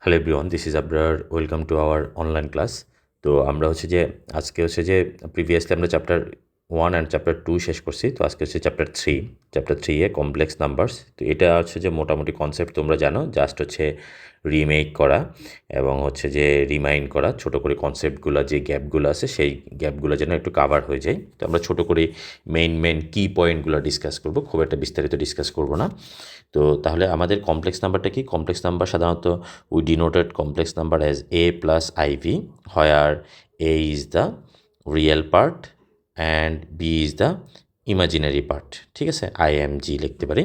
Hello everyone, this is Abrar. Welcome to our online class. তো আমরা আজকে প্রিভিয়াসলি আমরা চ্যাপ্টার 1 অ্যান্ড চ্যাপ্টার 2 শেষ করছি। তো আজকে চ্যাপ্টার 3 এ কমপ্লেক্স নাম্বারস। তো এটা মোটামুটি কনসেপ্ট তোমরা জানো, জাস্ট রিমেক করা এবং রিমাইন্ড করা, ছোট করে কনসেপ্টগুলো যে গ্যাপগুলো আছে সেই গ্যাপগুলো যেন একটু কাভার হয়ে যায়। তো আমরা ছোট করে মেইন কি পয়েন্টগুলো ডিসকাস করব, খুব একটা বিস্তারিত ডিসকাস করব না। তো তাহলে আমাদের কমপ্লেক্স নাম্বারটা কি? কমপ্লেক্স নাম্বার সাধারণত we denoted complex number as a plus iv, where a is the real part and b is the imaginary part. ঠিক আছে, img লিখতে পারি।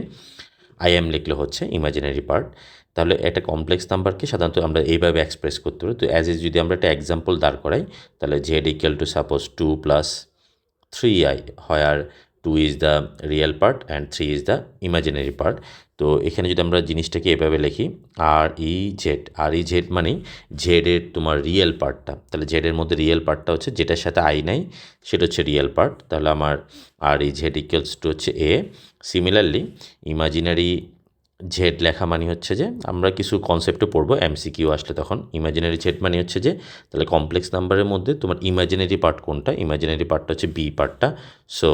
im লিখলে হচ্ছে ইমাজিনারি পার্ট। তাহলে একটা কমপ্লেক্স নাম্বারকে সাধারণত আমরা এইভাবে এক্সপ্রেস করতে পারি। তো অ্যাজ ইজ যদি আমরা একটা এক্সাম্পল দাঁড় করাই, তাহলে z equal to suppose 2 plus 3i, where 2 is the real part and 3 is the imaginary part. তো এখানে যদি আমরা জিনিসটাকে এভাবে লিখি, আর ই জেড মানে জেডের তোমার রিয়েল পার্টটা, তাহলে জেডের মধ্যে রিয়েল পার্টটা হচ্ছে যেটার সাথে আই নাই, সেটা হচ্ছে রিয়েল পার্ট। তাহলে আমার আর ই জেড ইকুয়ালস টু হচ্ছে এ। সিমিলারলি ইমাজিনারি জেড লেখা মানে হচ্ছে যে আমরা কিছু কনসেপ্টও পড়বো, এমসিকিউ আসলে তখন। ইমাজিনারি জেড মানে হচ্ছে যে তাহলে কমপ্লেক্স নাম্বারের মধ্যে তোমার ইমাজিনারি পার্ট কোনটা? ইমাজিনারি পার্টটা হচ্ছে বি পার্টটা। So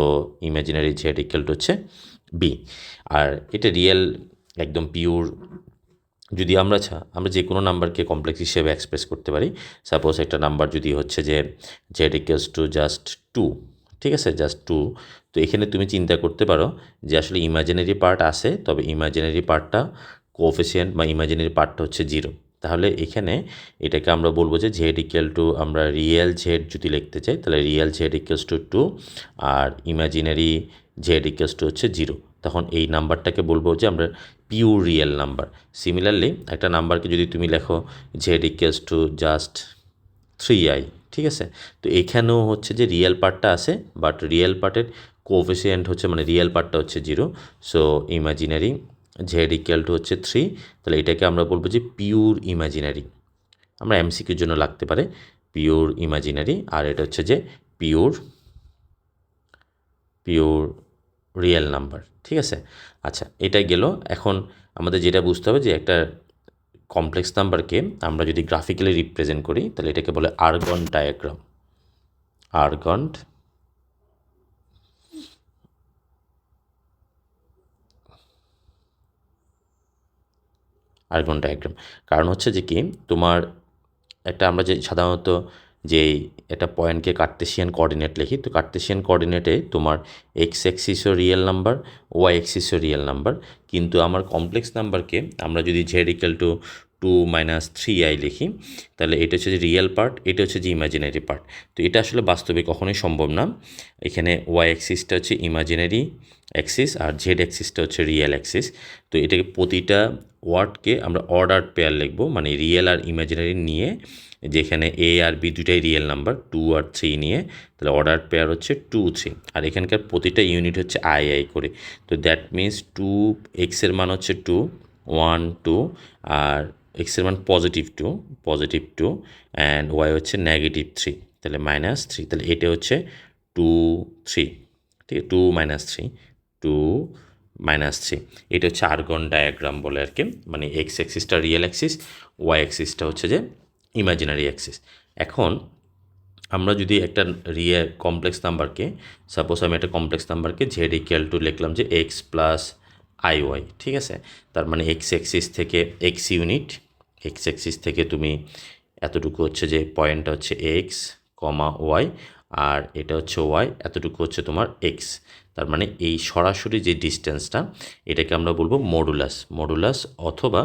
imaginary Z equal two হচ্ছে বি। আর এটা রিয়েল একদম পিওর যদি আমরা যে কোনো নাম্বারকে কমপ্লেক্স হিসেবে এক্সপ্রেস করতে পারি। সাপোজ একটা নাম্বার যদি হচ্ছে যে জেড ইকুয়ালস টু জাস্ট 2, ঠিক আছে, জাস্ট 2। তো এখানে তুমি চিন্তা করতে পারো যে আসলে ইমাজিনারি পার্ট আছে, তবে ইমাজিনারি পার্টটা কোএফিসিয়েন্ট বা ইমাজিনারি পার্টটা হচ্ছে 0। তাহলে এখানে এটাকে আমরা বলবো যে জেড ইকুয়াল টু, আমরা রিয়েল জেড যদি লিখতে চাই তাহলে রিয়েল জেড ইকুয়ালস টু 2 আর ইমাজিনারি জেড ইকুয়ালস টু হচ্ছে 0। তখন এই নাম্বারটাকে বলবো যে আমরা পিওর রিয়েল নাম্বার। সিমিলারলি একটা নাম্বারকে যদি তুমি লেখো Z equals two just 3i, ঠিক আছে, তো এখানেও হচ্ছে যে রিয়েল পার্টটা আছে, বাট রিয়েল পার্টের কোএফিসিয়েন্ট হচ্ছে মানে রিয়েল পার্টটা হচ্ছে 0। So imaginary Z equal two হচ্ছে 3। তাহলে এটাকে আমরা বলবো যে পিওর ইমাজিনারি। আমরা এমসিকিউর জন্য লাগতে পারে পিওর ইমাজিনারি। আর এটা হচ্ছে যে পিওর পিওর রিয়েল নাম্বার। ঠিক আছে, আচ্ছা, এটা গেল। এখন আমাদের যেটা বুঝতে হবে যে একটা কমপ্লেক্স নাম্বারকে আমরা যদি গ্রাফিক্যালি রিপ্রেজেন্ট করি তাহলে এটাকে বলে argon diagram. Argon argon diagram. কারণ হচ্ছে যে কি, তোমার আমরা যে সাধারণত যে একটা পয়েন্টকে কার্টেসিয়ান কোঅর্ডিনেট লিখি, তো কার্টেসিয়ান কোঅর্ডিনেটে তোমার এক্স অ্যাক্সিসও রিয়েল নাম্বার, ওয়াই অ্যাক্সিসও রিয়েল নাম্বার। কিন্তু আমার কমপ্লেক্স নাম্বারকে আমরা যদি Z equal two 2 minus 3i লিখি, তাহলে এটা হচ্ছে যে রিয়েল পার্ট, এটা হচ্ছে যে ইমাজিনারি পার্ট। তো এটা আসলে বাস্তবে কখনোই সম্ভব না। এখানে ওয়াই অ্যাক্সিসটা হচ্ছে ইমাজিনারি অ্যাক্সিস আর জেড অ্যাক্সিসটা হচ্ছে রিয়েল অ্যাক্সিস। তো এটাকে প্রতিটা ওয়ার্ডকে আমরা অর্ডার পেয়ার লিখবো, মানে রিয়েল আর ইমাজিনারি নিয়ে, যেখানে এ আর বি দুটাই রিয়েল নাম্বার, 2 আর 3 নিয়ে, তাহলে অর্ডার পেয়ার হচ্ছে 2 3। আর এখানকার প্রতিটা ইউনিট হচ্ছে আই করে। তো দ্যাট মিন্স 2, এক্সের মান হচ্ছে 2, 1 2, আর এক্সের মান পজিটিভ টু অ্যান্ড ওয়াই হচ্ছে -3, তাহলে -3। তাহলে এটা হচ্ছে 2 3, ঠিক আছে, 2 -3, 2 -3। এটা হচ্ছে আর্গন ডায়াগ্রাম বলে আর কি, মানে এক্স অ্যাক্সিসটা রিয়েল অ্যাক্সিস, ওয়াই অ্যাক্সিসটা হচ্ছে যে ইমাজিনারি অ্যাক্সিস। এখন আমরা যদি একটা কমপ্লেক্স নাম্বারকে, সাপোজ আমি একটা কমপ্লেক্স নাম্বারকে জেড ইকুয়াল টু লিখলাম যে এক্স প্লাস আই ওয়াই, ঠিক আছে, তার মানে এক্স অ্যাক্সিস থেকে এক্স ইউনিট, এক্স অ্যাক্সিস থেকে তুমি এতটুকু হচ্ছে যে পয়েন্টটা হচ্ছে এক্স কমা ওয়াই, আর এটা হচ্ছে ওয়াই, এতটুকু হচ্ছে তোমার এক্স। তার মানে এই সরাসরি যে ডিস্টেন্সটা, এটাকে আমরা বলবো মডুলাস, অথবা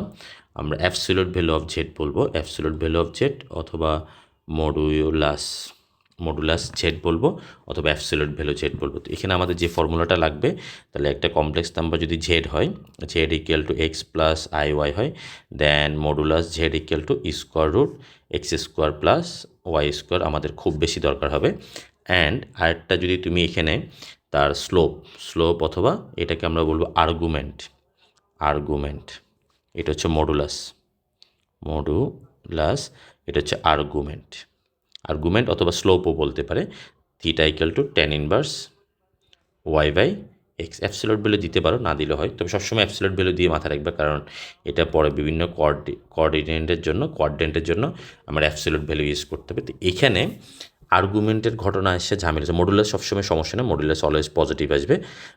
আমরা অ্যাবসলিউট ভ্যালু অফ জেড বলবো, অ্যাবসলিউট ভ্যালু অফ জেড, অথবা মডুলাস জেড বলবো, অথবা অ্যাবসলিউট ভ্যালু জেড বলবো। তো এখানে আমাদের যে ফর্মুলাটা লাগবে, তাহলে একটা কমপ্লেক্স নাম্বার যদি জেড হয়, z equal to x plus i y হয়, then modulus z equal to square root x square plus y square আমাদের খুব বেশি দরকার হবে। অ্যান্ড আরেকটা যদি তুমি এখানে তার স্লোপ অথবা এটাকে আমরা বলবো আর্গুমেন্ট, এটা হচ্ছে মডুলাস, এটা হচ্ছে আর্গুমেন্ট অথবা স্লোপও বলতে পারে। Theta equal to tan inverse y by x absolute value দিতে পারো, না দিলে হয়, তবে সবসময় অ্যাবসলিউট ভ্যালু দিয়ে মাথা রাখবে, কারণ এটা পরে বিভিন্ন কোয়াড্রেন্টের জন্য আমার অ্যাবসলিউট ভ্যালু ইউজ করতে হবে। তো এখানে আর্গুমেন্টের ঘটনা আসছে ঝামেলা। মডুলাস সবসময় সমস্যা না, মডুলাস অলওয়েজ পজিটিভ আসবে।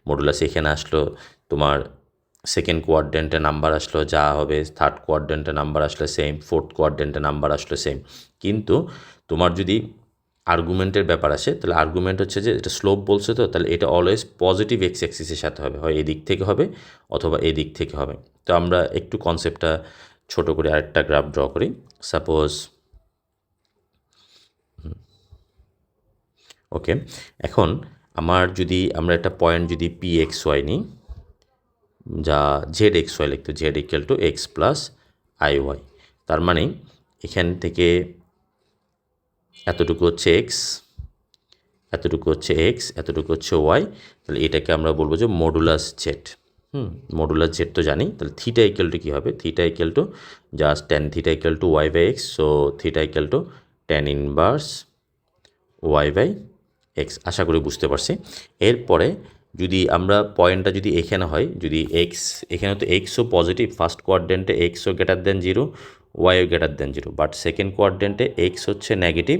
মডুলাস এখানে আসলো তোমার সেকেন্ড কোয়াড্রেন্টে নাম্বার আসলো যা হবে, থার্ড কোয়াড্রেন্টে নাম্বার আসলে সেম, ফোর্থ কোয়াড্রেন্টে নাম্বার আসলো সেম। কিন্তু তোমার যদি আর্গুমেন্টের ব্যাপার আসে, তাহলে আর্গুমেন্ট হচ্ছে যে এটা স্লোপ বলছে, তো তাহলে এটা অলওয়েজ পজিটিভ এক্স অ্যাক্সিসের সাথে হবে, হয় এদিক থেকে হবে অথবা এদিক থেকে হবে। তো আমরা একটু কনসেপ্টটা ছোট করে আরেকটা গ্রাফ ড্র করি। সাপোজ ওকে, এখন আমরা একটা পয়েন্ট যদি পি এক্স ওয়াই নিই, যা জেড এক্স ওয়াই লিখতো, Z equal to x plus i y, তার মানে এখান থেকে এতটুকু হচ্ছে এক্স, এতটুকু হচ্ছে এক্স, এতটুকু হচ্ছে ওয়াই, তাহলে এটাকে আমরা বলবো যে মডুলাস জেড। মডুলাস জেড তো জানি, তাহলে থিটা ইকুয়াল টু কী হবে, theta equal to just tan theta equal to y by x, so theta equal to tan inverse y by x. আশা করি বুঝতে পারছি। এরপরে যদি আমরা পয়েন্টটা যদি এখানে হয়, যদি এক্স, এখানে তো এক্সও পজিটিভ, ফার্স্ট কোয়াড্রেন্টে এক্সও গ্রেটার দেন জিরো, ওয়াইও greater than zero, but second কোয়াড্রেন্টে এক্স হচ্ছে নেগেটিভ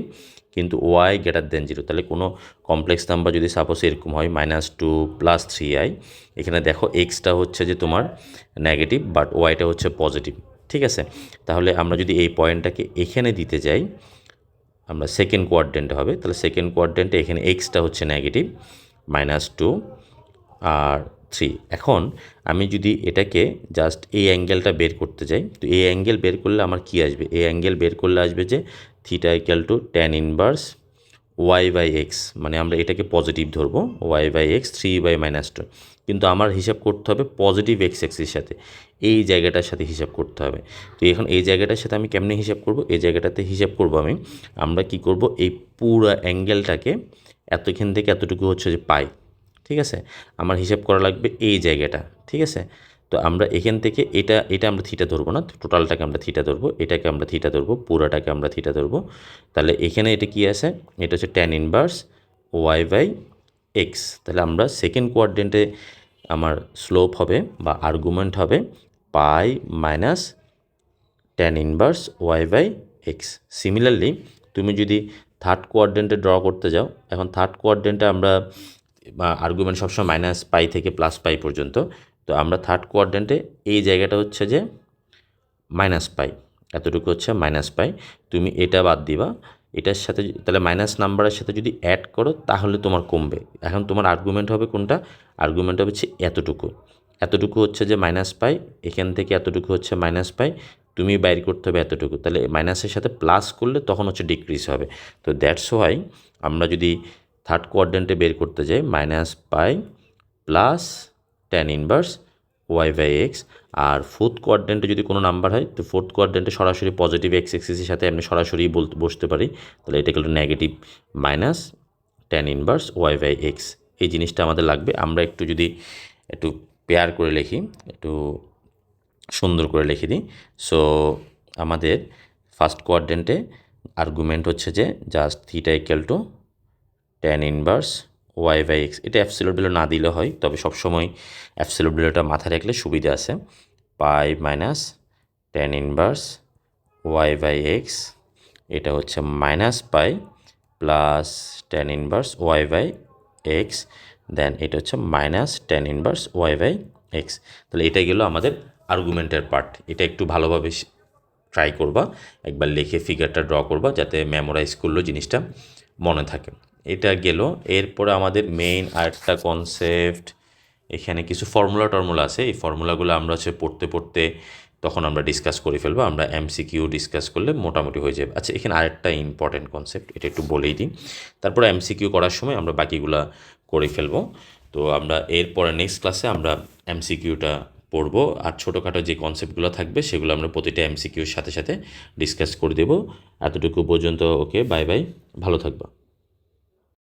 কিন্তু ওয়াই গ্রেটার দেন জিরো। তাহলে কোনো কমপ্লেক্স নাম্বার যদি সাপোজ এরকম হয় -2 + 3i, এখানে দেখো এক্সটা হচ্ছে যে তোমার নেগেটিভ বাট ওয়াইটা হচ্ছে পজিটিভ, ঠিক আছে। তাহলে আমরা যদি এই পয়েন্টটাকে এখানে দিতে যাই, আমরা সেকেন্ড কোয়াড্রেন্টে হবে, তাহলে সেকেন্ড কোয়াড্রেন্টে এখানে এক্সটা হচ্ছে নেগেটিভ -2 আর 3। এখন আমি যদি এটাকে জাস্ট এই অ্যাঙ্গেলটা বের করতে যাই, তো এই অ্যাঙ্গেল বের করলে আমার কি আসবে, এই অ্যাঙ্গেল বের করলে আসবে যে theta equal to tan inverse y by x, মানে আমরা এটাকে পজিটিভ ধরবো, ওয়াই বাই এক্স 3/-2। কিন্তু আমার হিসাব করতে হবে পজিটিভ এক্স এক্সের সাথে, এই জায়গাটার সাথে হিসাব করতে হবে। তো এখন এই জায়গাটার সাথে আমি কেমনে হিসাব করব, এই জায়গাটাতে হিসাব করব আমরা কি করব, এই পুরো অ্যাঙ্গেলটাকে এতখান থেকে এতটুকু হচ্ছে যে পাই, ঠিক আছে। আমার হিসাব করা লাগবে এই জায়গাটা, ঠিক আছে। তো আমরা এখান থেকে এটা আমরা থিটা ধরবো না, টোটালটাকে আমরা থিটা ধরবো, এটাকে আমরা থিটা ধরবো, পুরাটাকে আমরা থিটা ধরবো। তাহলে এখানে এটা কি আছে, এটা হচ্ছে tan inverse y by x. তাহলে আমরা সেকেন্ড কোয়াড্রেন্টে আমার স্লোপ হবে বা আর্গুমেন্ট হবে pi minus tan inverse y by x. Similarly তুমি যদি থার্ড কোয়াড্রেন্টে ড্র করতে যাও, এখন থার্ড কোয়াড্রেন্টে আমরা আর্গুমেন্ট সবসময় -π থেকে +π পর্যন্ত, তো আমরা থার্ড কোয়াড্রেন্টে এই জায়গাটা হচ্ছে যে -π, এতটুকু হচ্ছে -π। তুমি এটা বাদ দিবা, এটার সাথে তাহলে মাইনাস নাম্বারের সাথে যদি অ্যাড করো তাহলে তোমার কমবে। এখন তোমার আর্গুমেন্ট হবে কোনটা, আর্গুমেন্ট হবে এতটুকু, এতটুকু হচ্ছে যে -π, এখান থেকে এতটুকু হচ্ছে -π, তুমি বাইর করতে হবে এতটুকু, তাহলে মাইনাসের সাথে প্লাস করলে তখন হচ্ছে ডিক্রিজ হবে। তো দ্যাটস ওয়াই আমরা যদি থার্ড কোয়াড্রেন্টে বের করতে যাই -π plus tan inverse y by x, আর ফোর্থ কোয়াড্রেন্টে যদি কোনো নাম্বার হয়, তো ফোর্থ কোয়াড্রেন্টে সরাসরি পজিটিভ এক্স এক্সিসের সাথে আমি সরাসরি বসতে পারি, তাহলে এটা হলো negative minus tan inverse y by x. এই জিনিসটা আমাদের লাগবে। আমরা একটু পেয়ার করে লিখি, একটু সুন্দর করে লিখে দিই। সো আমাদের ফার্স্ট কোয়াড্রেন্টে আর্গুমেন্ট হচ্ছে যে just theta equal to tan inverse y by x. এটা অ্যাবসলিউট ভ্যালু না দিলে হয়, তবে সবসময় অ্যাবসলিউট ভ্যালুটা মাথায় রাখলে সুবিধা আছে। Pi minus tan inverse y by x, এটা হচ্ছে -π plus tan inverse y by x, then এটা হচ্ছে minus tan inverse y by x. তাহলে এটা গেল আমাদের আর্গুমেন্টের পার্ট। এটা একটু ভালোভাবে ট্রাই করবা, একবার লিখে ফিগারটা ড্র করবা যাতে মেমোরাইজ করলেও জিনিসটা মনে থাকে। এটা গেল। এরপরে আমাদের মেইন আরেকটা কনসেপ্ট, এখানে কিছু ফর্মুলা আছে, এই ফর্মুলাগুলো আমরা হচ্ছে পড়তে তখন আমরা ডিসকাস করে ফেলবো। আমরা এমসিকিউ ডিসকাস করলে মোটামুটি হয়ে যাবে। আচ্ছা, এখানে আরেকটা ইম্পর্টেন্ট কনসেপ্ট, এটা একটু বলেই দিই, তারপরে এমসিকিউ করার সময় আমরা বাকিগুলা করে ফেলবো। তো আমরা এরপরে নেক্সট ক্লাসে আমরা এমসিকিউটা পড়বো, আর ছোটোখাটো যে কনসেপ্টগুলো থাকবে সেগুলো আমরা প্রতিটা এমসিকিউর সাথে সাথে ডিসকাস করে দেবো। এতটুকু পর্যন্ত ওকে, বাই বাই, ভালো থাকবা।